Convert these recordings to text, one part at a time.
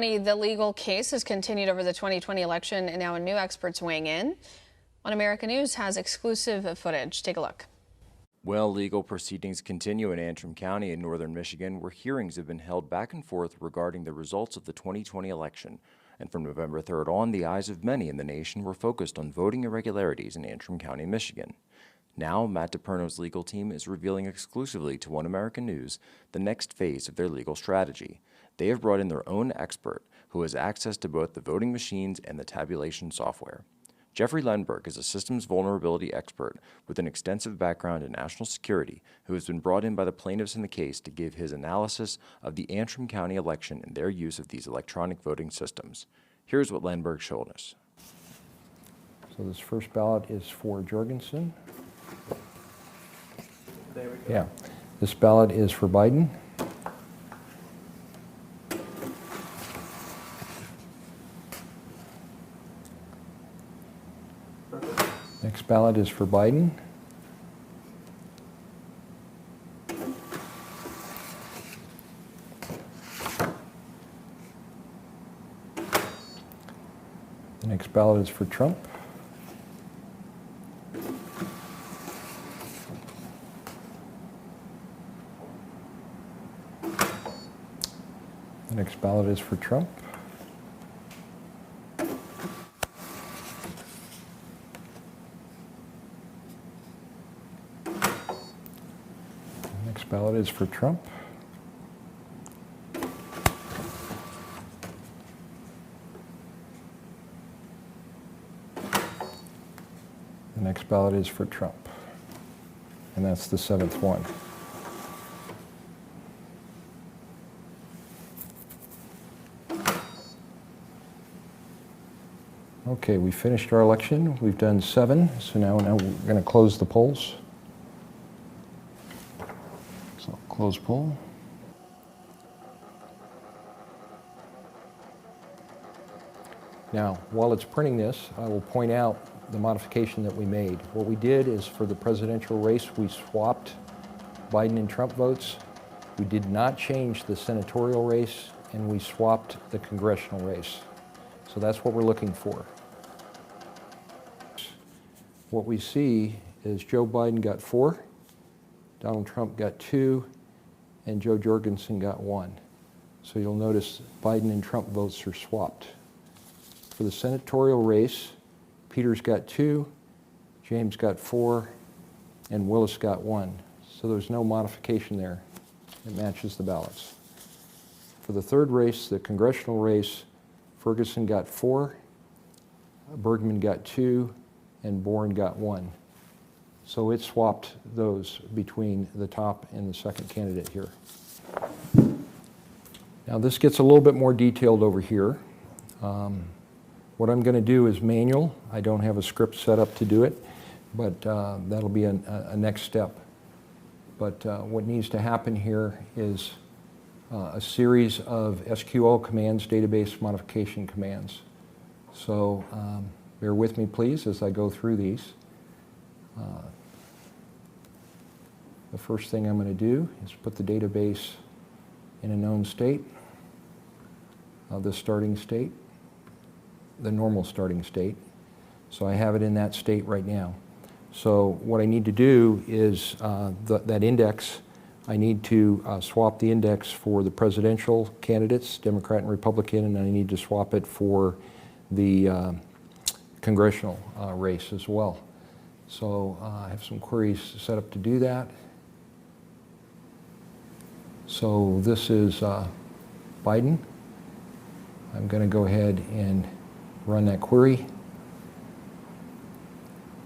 The legal case has continued over the 2020 election, and now new experts weighing in. One America News has exclusive footage. Take a look. Well, legal proceedings continue in Antrim County in northern Michigan, where hearings have been held back and forth regarding the results of the 2020 election. And from November 3rd on, the eyes of many in the nation were focused on voting irregularities in Antrim County, Michigan. Now, Matt DePerno's legal team is revealing exclusively to One America News the next phase of their legal strategy. They have brought in their own expert who has access to both the voting machines and the tabulation software. Jeffrey Lenberg is a systems vulnerability expert with an extensive background in national security who has been brought in by the plaintiffs in the case to give his analysis of the Antrim County election and their use of these electronic voting systems. Here's what Lenberg showed us. So this first ballot is for Jorgensen. There we go. Yeah. This ballot is for Biden. Next ballot is for Biden. The next ballot is for Trump. The next ballot is for Trump. Next ballot is for Trump. The next ballot is for Trump. And that's the seventh one. Okay, we finished our election. We've done 7, so now we're going to close the polls. So close poll. Now, while it's printing this, I will point out the modification that we made. What we did is for the presidential race, we swapped Biden and Trump votes. We did not change the senatorial race, and we swapped the congressional race. So that's what we're looking for. What we see is Joe Biden got 4, Donald Trump got 2, and Joe Jorgensen got 1. So you'll notice Biden and Trump votes are swapped. For the senatorial race, Peters got 2, James got 4, and Willis got 1. So there's no modification there. It matches the ballots. For the third race, the congressional race, Ferguson got 4, Bergman got 2, and Bourne got 1. So it swapped those between the top and the second candidate here. Now this gets a little bit more detailed over here. What I'm going to do is manual. I don't have a script set up to do it, but that'll be a next step. But what needs to happen here is a series of SQL commands, database modification commands. So bear with me, please, as I go through these. The first thing I'm going to do is put the database in a known state, the starting state, the normal starting state. So I have it in that state right now. So what I need to do is that index, I need to swap the index for the presidential candidates, Democrat and Republican, and I need to swap it for the congressional race as well. So I have some queries set up to do that. So this is Biden. I'm going to go ahead and run that query.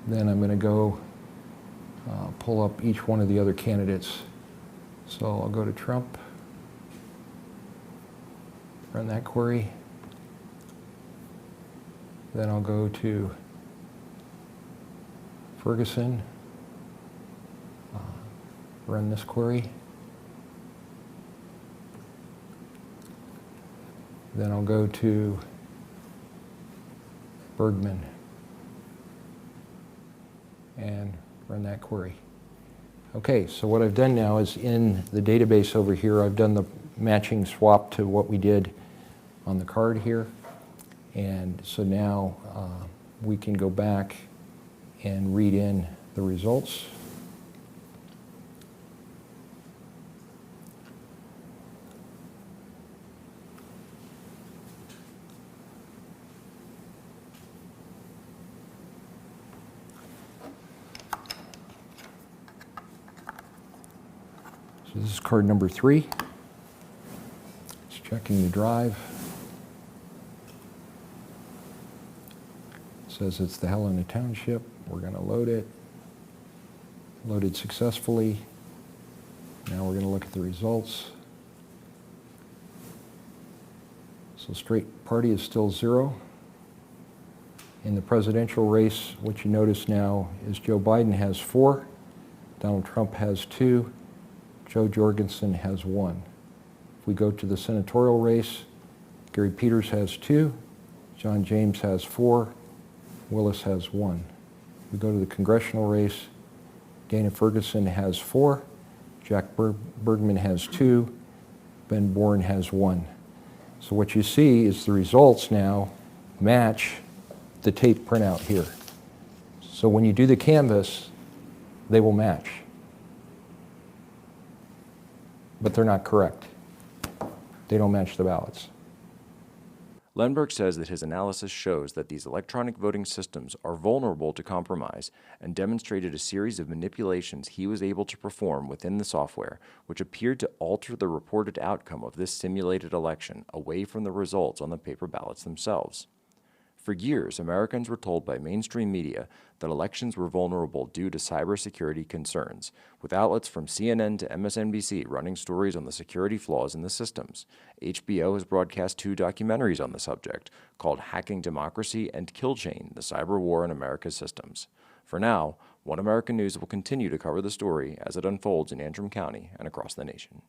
Then I'm going to go pull up each one of the other candidates. So I'll go to Trump, run that query. Then I'll go to Ferguson, run this query. Then I'll go to Bergman and run that query. Okay, so what I've done now is in the database over here, I've done the matching swap to what we did on the card here. And so now we can go back and read in the results. So this is card number 3. It's checking the drive. It says it's the Helena Township. We're going to load it. Loaded successfully. Now we're going to look at the results. So straight party is still 0. In the presidential race, what you notice now is Joe Biden has 4, Donald Trump has 2, Joe Jorgensen has 1. If we go to the senatorial race, Gary Peters has 2, John James has 4, Willis has 1. We go to the congressional race, Dana Ferguson has 4, Jack Bergman has 2, Ben Bourne has 1. So what you see is the results now match the tape printout here. So when you do the canvass, they will match. But they're not correct. They don't match the ballots. Lenberg says that his analysis shows that these electronic voting systems are vulnerable to compromise and demonstrated a series of manipulations he was able to perform within the software, which appeared to alter the reported outcome of this simulated election away from the results on the paper ballots themselves. For years, Americans were told by mainstream media that elections were vulnerable due to cybersecurity concerns, with outlets from CNN to MSNBC running stories on the security flaws in the systems. HBO has broadcast 2 documentaries on the subject, called Hacking Democracy and Kill Chain, the Cyber War in America's Systems. For now, One American News will continue to cover the story as it unfolds in Antrim County and across the nation.